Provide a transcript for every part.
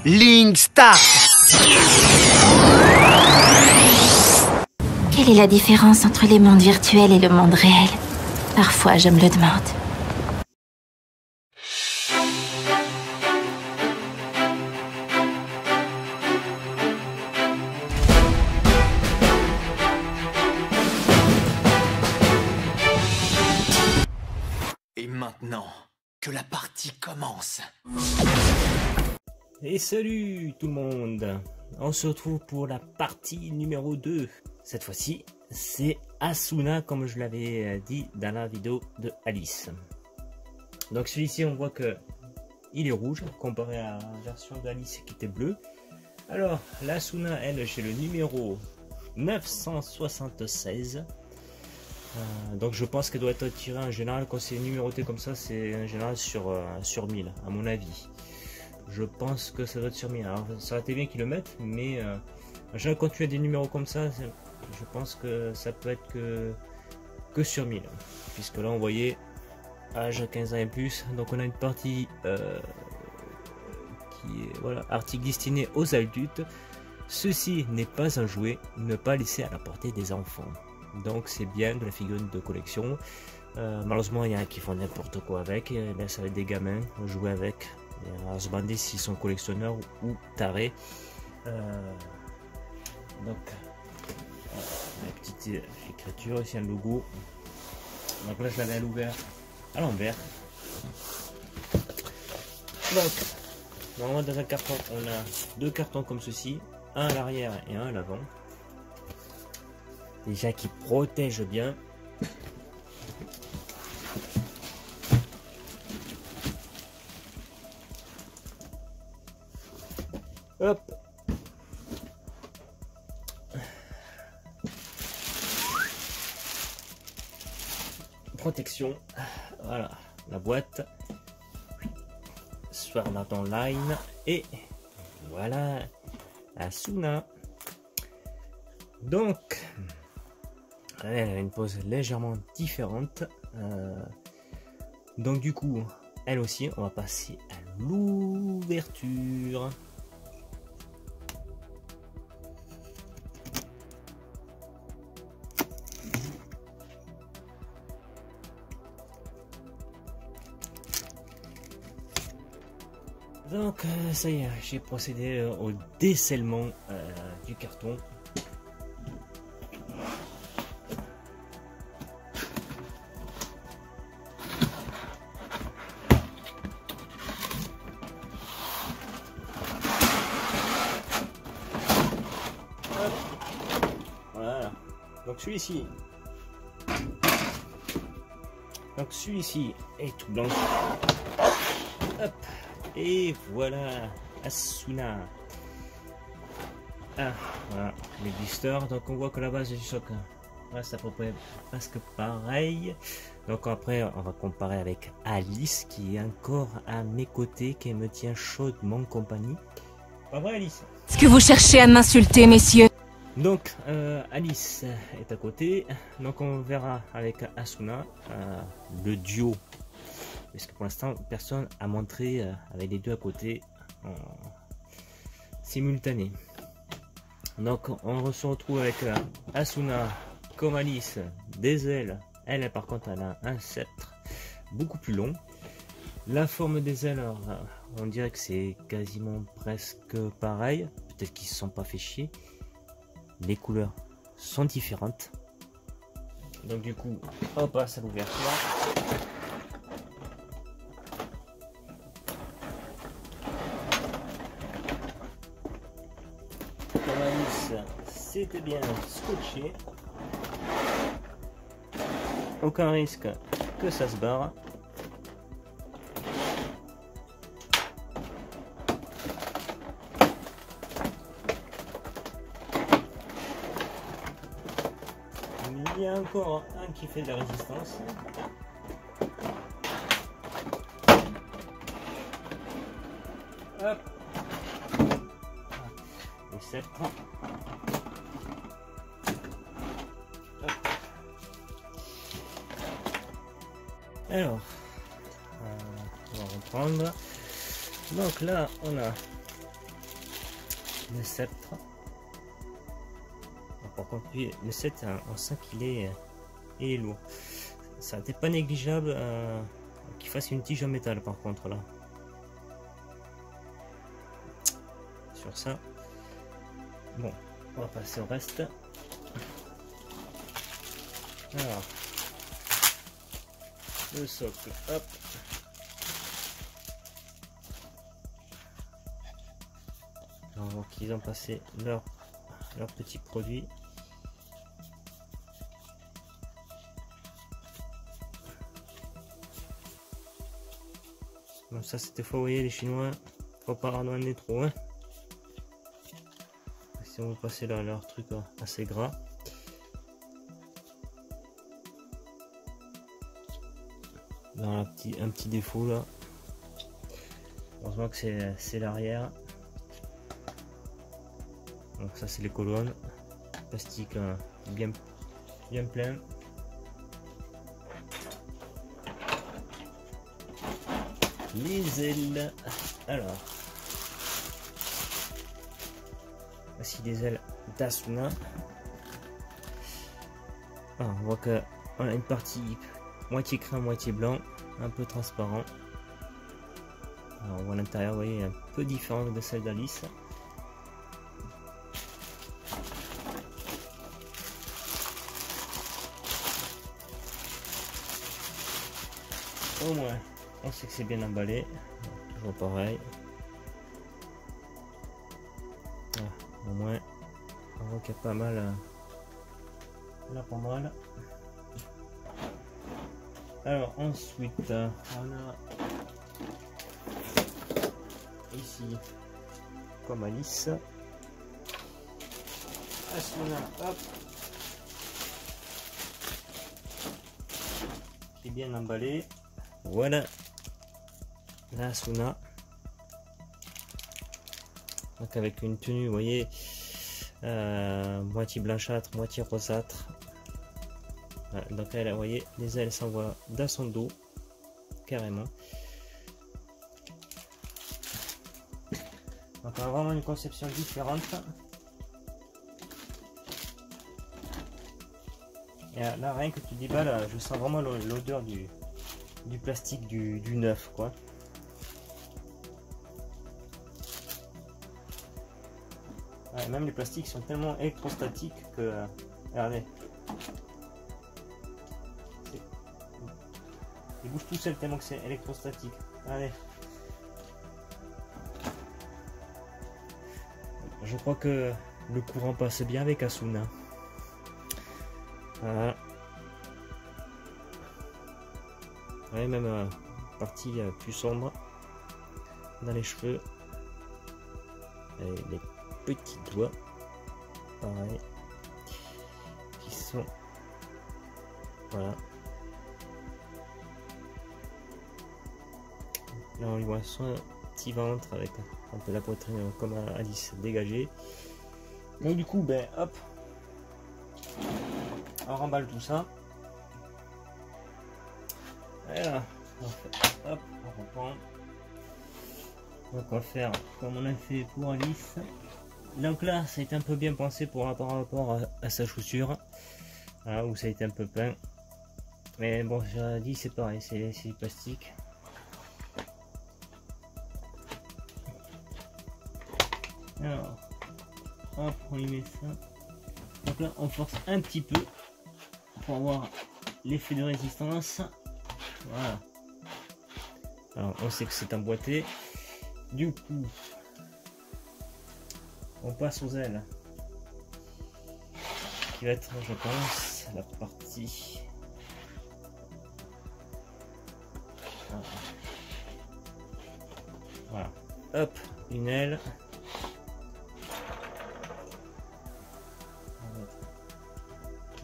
Ligne start. Quelle est la différence entre les mondes virtuels et le monde réel? Parfois, je me le demande. Et maintenant, que la partie commence. Et salut tout le monde. On se retrouve pour la partie numéro 2. Cette fois-ci, c'est Asuna, comme je l'avais dit dans la vidéo de Alice. Donc celui-ci, on voit que il est rouge comparé à la version d'Alice qui était bleue. Alors, l'Asuna, elle, j'ai le numéro 976. Donc je pense qu'elle doit être tirée en général quand c'est numéroté comme ça, c'est en général sur 1000 à mon avis. Je pense que ça doit être sur 1000. Alors ça aurait été bien qu'ils le mettent, mais en général quand tu as des numéros comme ça, je pense que ça peut être que sur 1000. Puisque là on voyait âge 15 ans et plus, donc on a une partie qui est voilà, article destiné aux adultes. Ceci n'est pas un jouet, ne pas laisser à la portée des enfants. Donc c'est bien de la figurine de collection. Malheureusement il y en a qui font n'importe quoi avec. Là ça va être des gamins jouer avec. Et on va se demander s'ils sont collectionneurs ou tarés. Donc la petite écriture, ici un logo. Donc là je l'avais à l'ouvert à l'envers. Donc normalement dans un carton on a deux cartons comme ceci, un à l'arrière et un à l'avant. Déjà qui protège bien. Hop. Protection. Voilà la boîte. Soit on attend line et voilà Asuna. Donc elle a une pose légèrement différente. Donc du coup, elle aussi, on va passer à l'ouverture. Donc ça y est, j'ai procédé au déscellement du carton. Voilà. Donc celui-ci est tout blanc. Hop. Et voilà Asuna. Ah, voilà les blisters. Donc on voit que la base du choc reste à peu près presque pareil. Donc après on va comparer avec Alice qui est encore à mes côtés, qui me tient chaudement compagnie. Pas vrai Alice? Est-ce que vous cherchez à m'insulter, messieurs? Donc Alice est à côté, donc on verra avec Asuna le duo, parce que pour l'instant personne a montré avec les deux à côté en simultané. Donc on se retrouve avec Asuna comme Alice, des ailes, elle par contre elle a un sceptre beaucoup plus long. La forme des ailes, alors, on dirait que c'est quasiment presque pareil, peut-être qu'ils se sont pas fait chier. Les couleurs sont différentes. Donc du coup, on passe à l'ouverture. Comme Alice, c'était bien scotché. Aucun risque que ça se barre. Il y a encore un qui fait de la résistance. Hop. Le sceptre. Hop. Alors, on va reprendre. Donc là, on a le sceptre. Par contre, lui, le 7, on sent qu'il est, il est lourd. Ça n'était pas négligeable qu'il fasse une tige en métal, par contre, là. Sur ça. Bon, on va passer au reste. Alors, le socle, hop. Donc, ils ont passé leur petits produits. Bon, ça c'était faux, vous voyez les Chinois, faut pas en donner trop, hein. Si on veut passer leur truc assez gras. Dans un petit défaut là. Heureusement que c'est l'arrière. Donc ça c'est les colonnes. Plastique bien plein. Les ailes. Alors. Voici des ailes d'Asuna. Ah, on voit que on a une partie moitié crème, moitié blanc, un peu transparent. Alors, on voit l'intérieur, vous voyez, un peu différent de celle d'Alice. Au moins, on sait que c'est bien emballé. Toujours pareil. Voilà, au moins, on voit qu'il y a pas mal. Là, pas mal. Alors ensuite, on a ici comme Alice. Asuna, hop, qui est bien emballé. Voilà la Asuna. Donc avec une tenue, vous voyez, moitié blanchâtre, moitié rosâtre. Voilà, donc là, vous voyez, les ailes s'envoient dans son dos, carrément. Donc on a vraiment une conception différente. Et là, rien que tu déballes, je sens vraiment l'odeur du plastique du neuf, quoi. Ouais, même les plastiques sont tellement électrostatiques que, regardez, il bouge tout seul tellement que c'est électrostatique. Allez. Je crois que le courant passe bien avec Asuna. Voilà. Ouais, même partie plus sombre dans les cheveux. Et les petits doigts. Pareil. Qui sont. Voilà. Là on lui voit son petit ventre avec un peu la poitrine comme Alice dégagée. Donc du coup ben hop, on remballe tout ça. Et là, hop, on reprend. Donc on va faire comme on a fait pour Alice. Donc là ça a été un peu bien pensé par rapport à sa chaussure. Voilà, où ça a été un peu plein. Mais bon, j'ai dit c'est pareil, c'est du plastique. Alors, hop, on y met ça. Donc là, on force un petit peu pour avoir l'effet de résistance. Voilà. Alors, on sait que c'est emboîté. Du coup, on passe aux ailes. Qui va être, je pense, la partie. Voilà. Hop, une aile.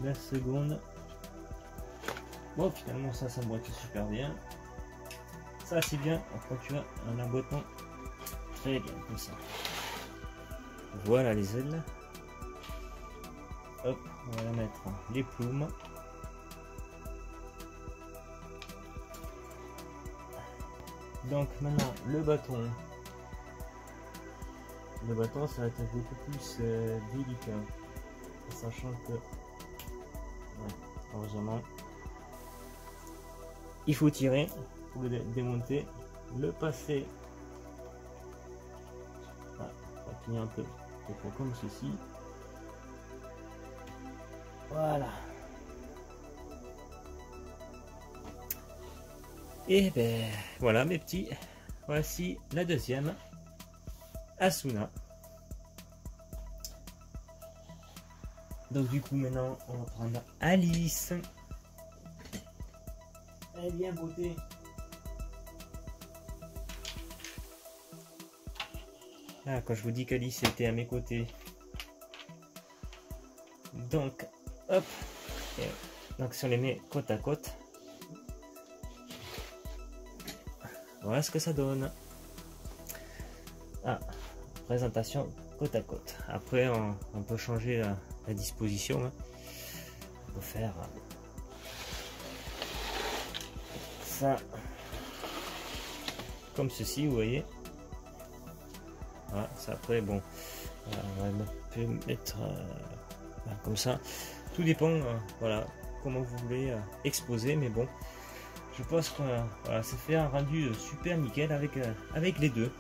La seconde. Bon, finalement ça s'emboîte super bien. Ça c'est bien quand tu as un emboîtement très bien comme ça. Voilà les ailes. Hop, on va la mettre les plumes. Donc maintenant le bâton. le bâton ça va être beaucoup plus délicat, sachant que ouais, heureusement il faut tirer pour le démonter, le passer, voilà, on va tenir un peu comme ceci, voilà. Et ben voilà mes petits, voici la deuxième Asuna. Donc du coup maintenant on va prendre Alice. Elle vient beauté. Ah, quand je vous dis qu'Alice était à mes côtés. Donc hop, et donc si on les met côte à côte, voilà ce que ça donne. Ah, présentation côte à côte. Après on peut changer la disposition, hein. On peut faire ça comme ceci, vous voyez. Voilà, ça après bon, on peut mettre comme ça. Tout dépend, voilà, comment vous voulez exposer, mais bon, je pense que voilà, ça fait un rendu super nickel avec les deux.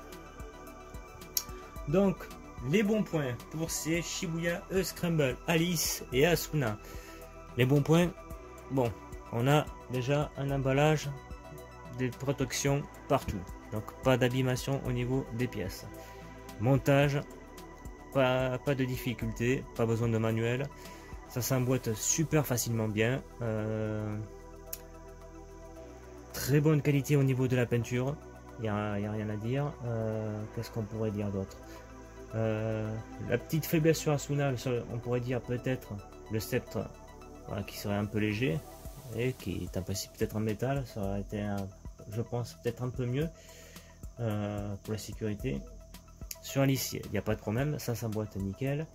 Donc les bons points pour ces Shibuya E-Scramble Alice et Asuna. Les bons points, bon, on a déjà un emballage de protection partout, donc pas d'abîmation au niveau des pièces. Montage, pas de difficulté, pas besoin de manuel, ça s'emboîte super facilement bien. Très bonne qualité au niveau de la peinture, il n'y a rien à dire. Qu'est-ce qu'on pourrait dire d'autre? La petite faiblesse sur Asuna, on pourrait dire peut-être le sceptre, voilà, qui serait un peu léger et qui est en principe peut-être en métal, ça aurait été je pense peut-être un peu mieux pour la sécurité. Sur Alice il n'y a pas de problème, ça s'emboîte nickel.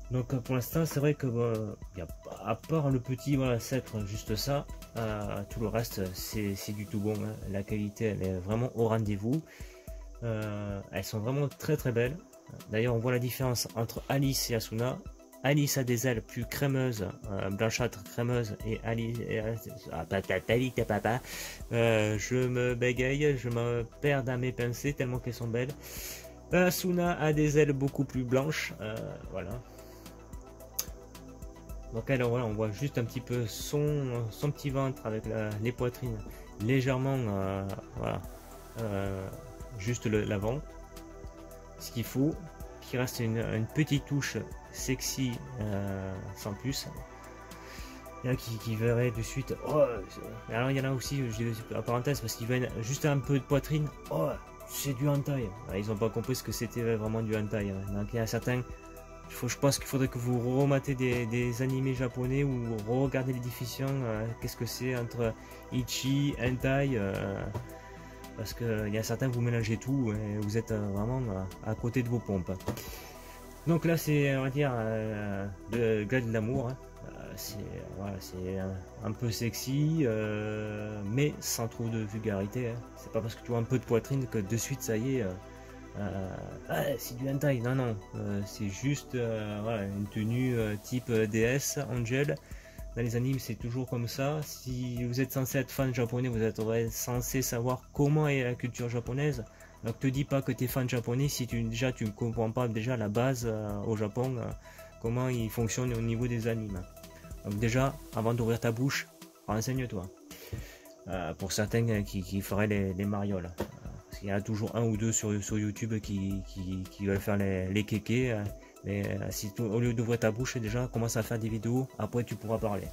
Donc pour l'instant c'est vrai que à part le petit voilà, sceptre, juste ça, tout le reste c'est du tout bon, hein. La qualité elle est vraiment au rendez-vous. Elles sont vraiment très très belles. D'ailleurs on voit la différence entre Alice et Asuna. Alice a des ailes plus crémeuses, blanchâtres crémeuses, et Alice, je me bégaye, je me perds dans mes pensées tellement qu'elles sont belles. Asuna a des ailes beaucoup plus blanches, voilà. Donc elle, voilà, on voit juste un petit peu son petit ventre avec les poitrines légèrement, voilà, juste l'avant, ce qu'il faut, qui reste une petite touche sexy sans plus. Il y en a qui verraient de suite, oh, alors il y en a aussi, je dis en parenthèse, parce qu'ils veulent juste un peu de poitrine, oh c'est du hentai. Ils n'ont pas compris ce que c'était vraiment du hentai. Donc il y a certains, je pense qu'il faudrait que vous rematez des animés japonais ou regardez les diffusions, qu'est-ce que c'est entre Ichi, hentai, parce qu'il y a certains vous mélangez tout et vous êtes vraiment à côté de vos pompes. Donc là c'est, on va dire, de l'amour, hein. C'est voilà, un peu sexy, mais sans trop de vulgarité, hein. C'est pas parce que tu vois un peu de poitrine que de suite ça y est, c'est du hentai. Non non, c'est juste voilà, une tenue type DS, Angel. Dans les animes c'est toujours comme ça. Si vous êtes censé être fan japonais, vous êtes censé savoir comment est la culture japonaise. Donc te dis pas que tu es fan japonais si tu ne comprends pas déjà la base au Japon, comment il fonctionne au niveau des animes. Donc déjà, avant d'ouvrir ta bouche, renseigne-toi. Pour certains qui feraient les marioles. Parce qu'il y en a toujours un ou deux sur YouTube qui veulent faire les kékés. Mais si au lieu d'ouvrir ta bouche, déjà, commence à faire des vidéos. Après, tu pourras parler.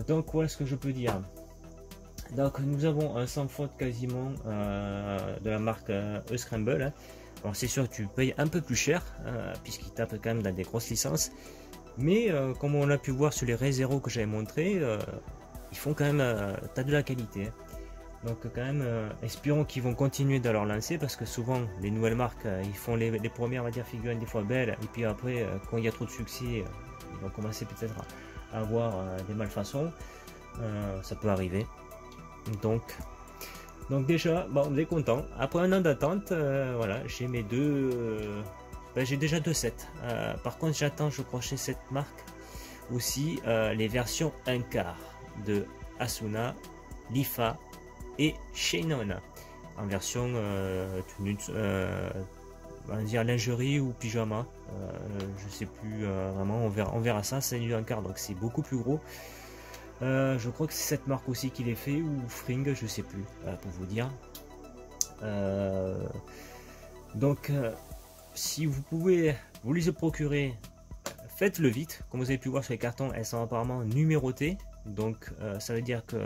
Donc, voilà ce que je peux dire. Donc, nous avons un sans faute quasiment de la marque E-Scramble. Hein. Bon, c'est sûr que tu payes un peu plus cher, puisqu'ils tapent quand même dans des grosses licences. Mais comme on a pu voir sur les Re:Zero que j'avais montré, ils font quand même t'as de la qualité. Hein. Donc quand même, espérons qu'ils vont continuer de leur lancer, parce que souvent les nouvelles marques, ils font les premières, on va dire, figurines des fois belles, et puis après, quand il y a trop de succès, ils vont commencer peut-être à avoir des malfaçons. Ça peut arriver. Donc Donc déjà, bon, on est content. Après un an d'attente, voilà, j'ai mes j'ai déjà 2 sets. Par contre, j'attends, je crois, chez cette marque aussi les versions 1 quart de Asuna, Lifa et Shannon en version tenue, on va dire lingerie ou pyjama. Je sais plus vraiment, on verra ça. C'est du 1 quart, donc c'est beaucoup plus gros. Je crois que c'est cette marque aussi qui les fait, ou Fring, je sais plus, pour vous dire. Donc si vous pouvez vous les procurer, faites-le vite. Comme vous avez pu voir sur les cartons, elles sont apparemment numérotées, donc ça veut dire que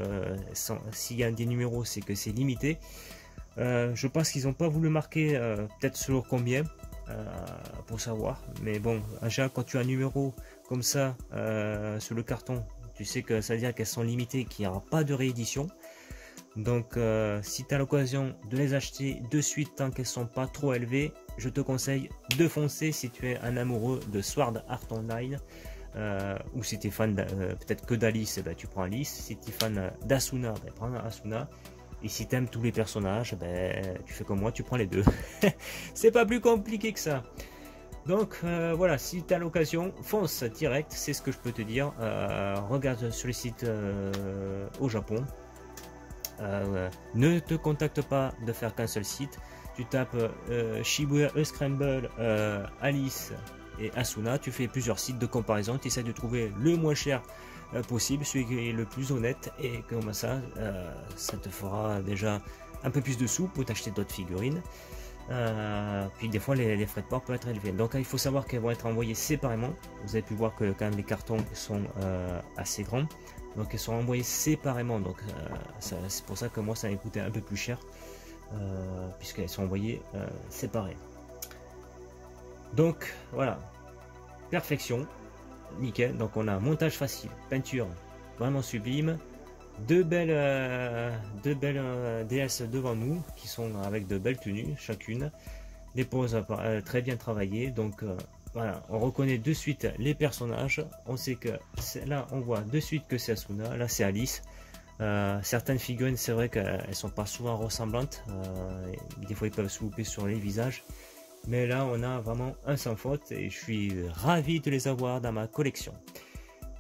s'il y a des numéros, c'est que c'est limité. Je pense qu'ils n'ont pas voulu marquer peut-être sur combien pour savoir, mais bon, déjà quand tu as un numéro comme ça sur le carton, tu sais que ça veut dire qu'elles sont limitées, qu'il n'y aura pas de réédition. Donc si tu as l'occasion de les acheter de suite tant qu'elles sont pas trop élevées, je te conseille de foncer si tu es un amoureux de Sword Art Online, ou si tu es fan peut-être que d'Alice, ben, tu prends Alice. Si tu es fan d'Asuna, ben, prends Asuna. Et si tu aimes tous les personnages, ben, tu fais comme moi, tu prends les deux. C'est pas plus compliqué que ça. Donc voilà, si tu as l'occasion, fonce direct, c'est ce que je peux te dire. Regarde sur les sites au Japon. Ne te contacte pas de faire qu'un seul site. Tu tapes Shibuya Scramble, Alice et Asuna. Tu fais plusieurs sites de comparaison. Tu essaies de trouver le moins cher possible, celui qui est le plus honnête. Et comme ça, ça te fera déjà un peu plus de sous pour t'acheter d'autres figurines. Puis des fois les frais de port peuvent être élevés, donc il faut savoir qu'elles vont être envoyées séparément. Vous avez pu voir que quand même les cartons sont assez grands, donc elles sont envoyées séparément, donc c'est pour ça que moi ça m'a coûté un peu plus cher, puisqu'elles sont envoyées séparées. Donc voilà, perfection, nickel. Donc on a un montage facile, peinture vraiment sublime, deux belles DS devant nous qui sont avec de belles tenues chacune, des poses très bien travaillées. Donc voilà, on reconnaît de suite les personnages. On sait que là on voit de suite que c'est Asuna, là c'est Alice. Certaines figurines, c'est vrai qu'elles sont pas souvent ressemblantes, des fois ils peuvent se louper sur les visages, mais là on a vraiment un sans faute et je suis ravi de les avoir dans ma collection.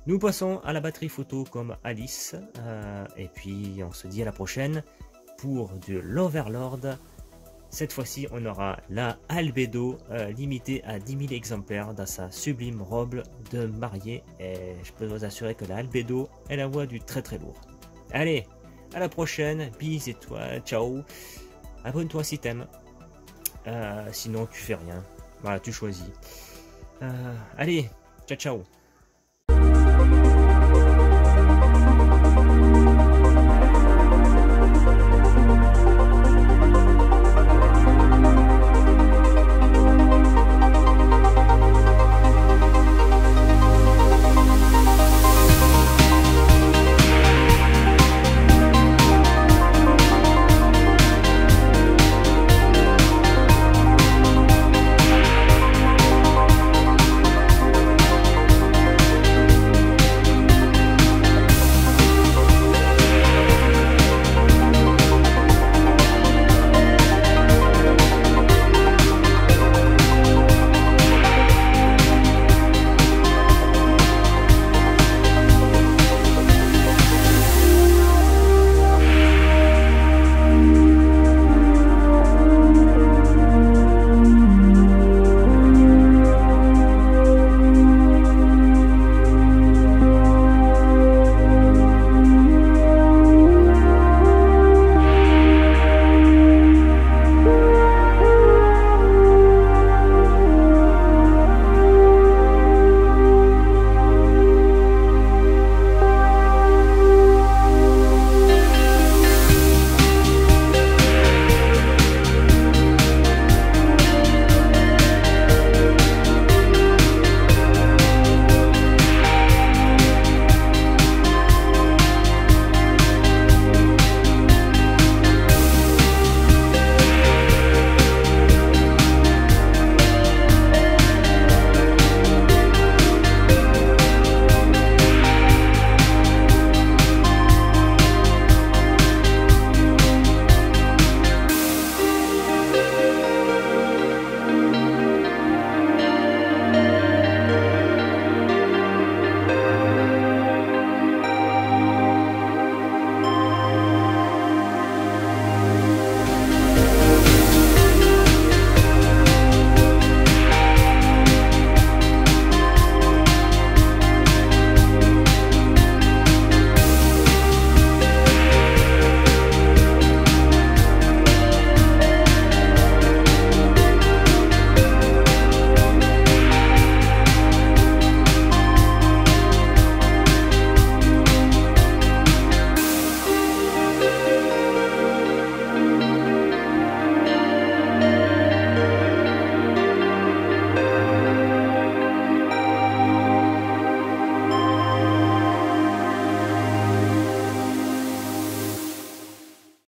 Nous passons à la batterie photo comme Alice, et puis on se dit à la prochaine pour de l'Overlord. Cette fois-ci on aura la Albedo limitée à 10 000 exemplaires dans sa sublime robe de mariée, et je peux vous assurer que la Albedo elle envoie du très très lourd. Allez, à la prochaine, bis et toi, ciao, abonne-toi si t'aimes, sinon tu fais rien, voilà, tu choisis. Allez, ciao ciao.